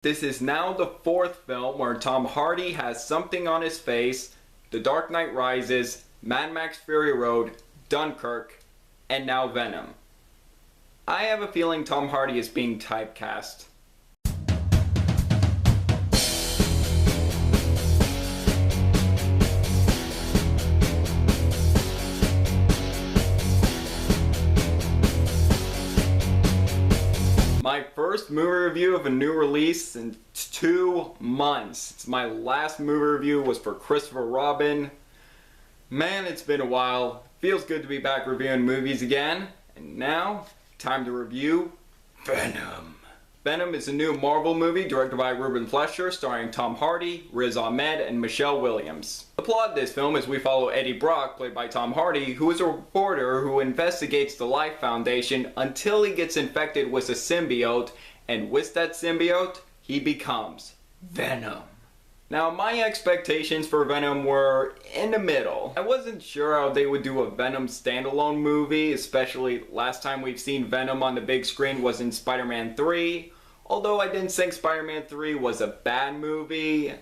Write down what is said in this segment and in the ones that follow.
This is now the fourth film where Tom Hardy has something on his face: The Dark Knight Rises, Mad Max Fury Road, Dunkirk, and now Venom. I have a feeling Tom Hardy is being typecast. My first movie review of a new release in 2 months. My last movie review was for Christopher Robin. Man, it's been a while. Feels good to be back reviewing movies again. And now, time to review Venom. Venom is a new Marvel movie directed by Ruben Fleischer, starring Tom Hardy, Riz Ahmed, and Michelle Williams. The plot of this film is we follow Eddie Brock, played by Tom Hardy, who is a reporter who investigates the Life Foundation until he gets infected with a symbiote, and with that symbiote, he becomes Venom. Now, my expectations for Venom were in the middle. I wasn't sure how they would do a Venom standalone movie, especially last time we've seen Venom on the big screen was in Spider-Man 3. Although I didn't think Spider-Man 3 was a bad movie,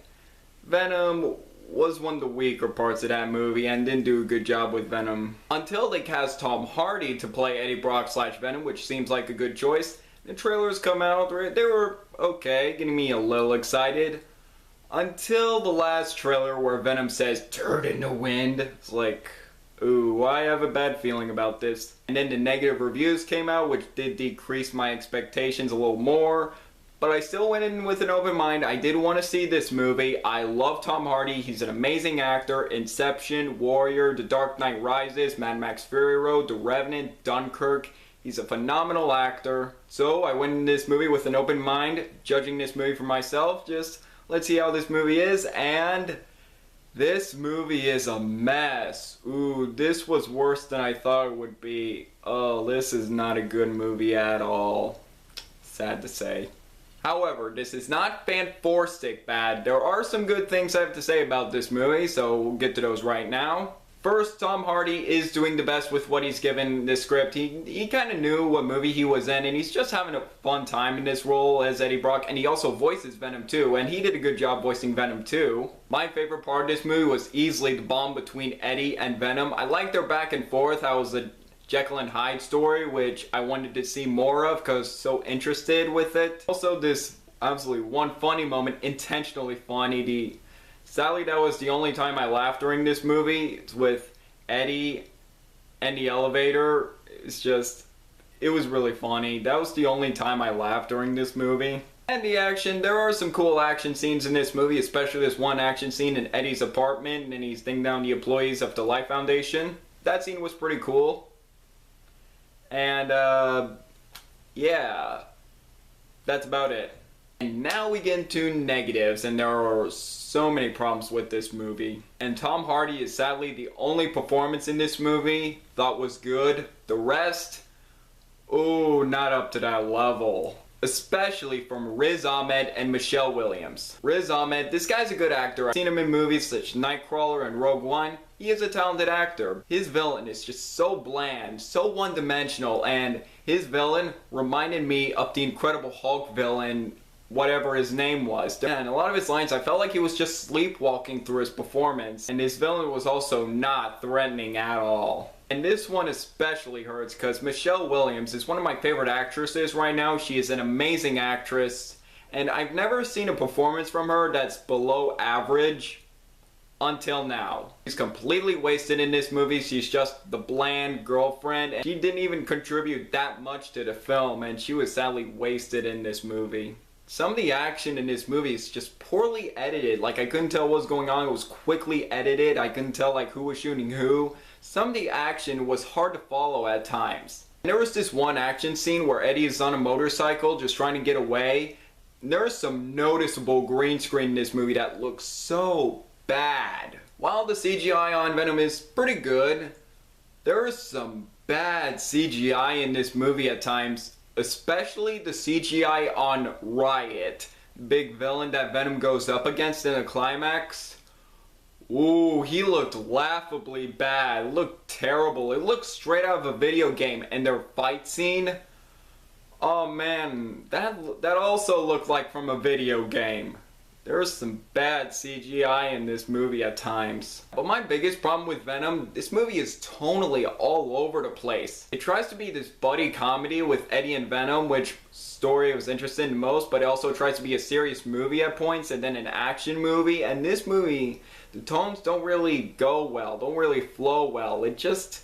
Venom was one of the weaker parts of that movie and didn't do a good job with Venom. Until they cast Tom Hardy to play Eddie Brock / Venom, which seems like a good choice. The trailers come out, they were okay, getting me a little excited. Until the last trailer where Venom says, "Turd in the wind." It's like, ooh, I have a bad feeling about this. And then the negative reviews came out, which did decrease my expectations a little more. But I still went in with an open mind. I did want to see this movie. I love Tom Hardy. He's an amazing actor. Inception, Warrior, The Dark Knight Rises, Mad Max Fury Road, The Revenant, Dunkirk. He's a phenomenal actor. So I went in this movie with an open mind, judging this movie for myself. Just let's see how this movie is, and this movie is a mess. Ooh, this was worse than I thought it would be. Oh, this is not a good movie at all. Sad to say. However, this is not fantastic bad. There are some good things I have to say about this movie, so we'll get to those right now. First, Tom Hardy is doing the best with what he's given this script. He kind of knew what movie he was in, and he's just having a fun time in this role as Eddie Brock, and he also voices Venom too, and he did a good job voicing Venom too. My favorite part of this movie was easily the bond between Eddie and Venom. I liked their back and forth. That was a Jekyll and Hyde story, which I wanted to see more of because so interested with it. Also, this absolutely one funny moment, intentionally funny. Sadly, that was the only time I laughed during this movie. It's with Eddie and the elevator. It was really funny. That was the only time I laughed during this movie. And the action, there are some cool action scenes in this movie, especially this one action scene in Eddie's apartment and he's thinking down the employees of the Life Foundation. That scene was pretty cool. And, yeah, that's about it. And now we get into negatives, and there are so many problems with this movie. And Tom Hardy is sadly the only performance in this movie thought was good. The rest, ooh, not up to that level. Especially from Riz Ahmed and Michelle Williams. Riz Ahmed, this guy's a good actor. I've seen him in movies such as Nightcrawler and Rogue One. He is a talented actor. His villain is just so bland, so one-dimensional, and his villain reminded me of the Incredible Hulk villain, whatever his name was. And a lot of his lines, I felt like he was just sleepwalking through his performance. And his villain was also not threatening at all. And this one especially hurts because Michelle Williams is one of my favorite actresses right now. She is an amazing actress. And I've never seen a performance from her that's below average until now. She's completely wasted in this movie. She's just the bland girlfriend. And she didn't even contribute that much to the film. And she was sadly wasted in this movie. Some of the action in this movie is just poorly edited. Like, I couldn't tell what was going on. It was quickly edited. I couldn't tell, like, who was shooting who. Some of the action was hard to follow at times. And there was this one action scene where Eddie is on a motorcycle just trying to get away. And there is some noticeable green screen in this movie that looks so bad. While the CGI on Venom is pretty good, there is some bad CGI in this movie at times. Especially the CGI on Riot, big villain that Venom goes up against in the climax. Ooh, he looked laughably bad. It looked terrible. It looked straight out of a video game. And their fight scene, Oh man, that also looked like from a video game. There's some bad CGI in this movie at times. But my biggest problem with Venom, this movie is tonally all over the place. It tries to be this buddy comedy with Eddie and Venom, which story I was interested in most, but it also tries to be a serious movie at points and then an action movie. And this movie, the tones don't really go well, don't really flow well. It's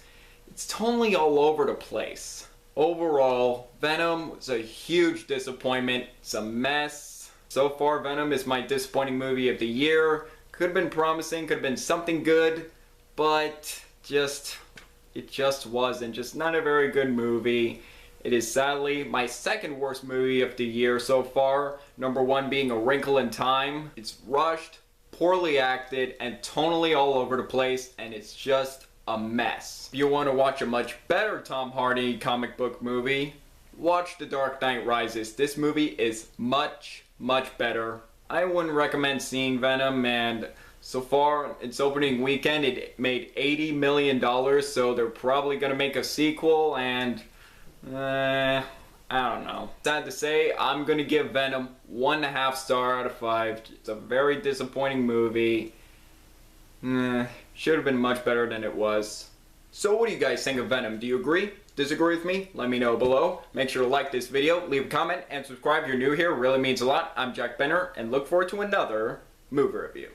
tonally all over the place. Overall, Venom was a huge disappointment. It's a mess. So far, Venom is my disappointing movie of the year. Could have been promising, could have been something good, but it just wasn't. Just not a very good movie. It is sadly my second worst movie of the year so far. Number one being A Wrinkle in Time. It's rushed, poorly acted, and tonally all over the place, and it's just a mess. If you want to watch a much better Tom Hardy comic book movie, watch The Dark Knight Rises. This movie is much better. I wouldn't recommend seeing Venom, and so far its opening weekend it made $80 million, so they're probably gonna make a sequel, and I don't know. Sad to say, I'm gonna give Venom 1.5 star out of 5. It's a very disappointing movie. Should have been much better than it was. So what do you guys think of Venom? Do you agree? Disagree with me? Let me know below. Make sure to like this video, leave a comment, and subscribe if you're new here. It really means a lot. I'm Jack Benner, and look forward to another movie review.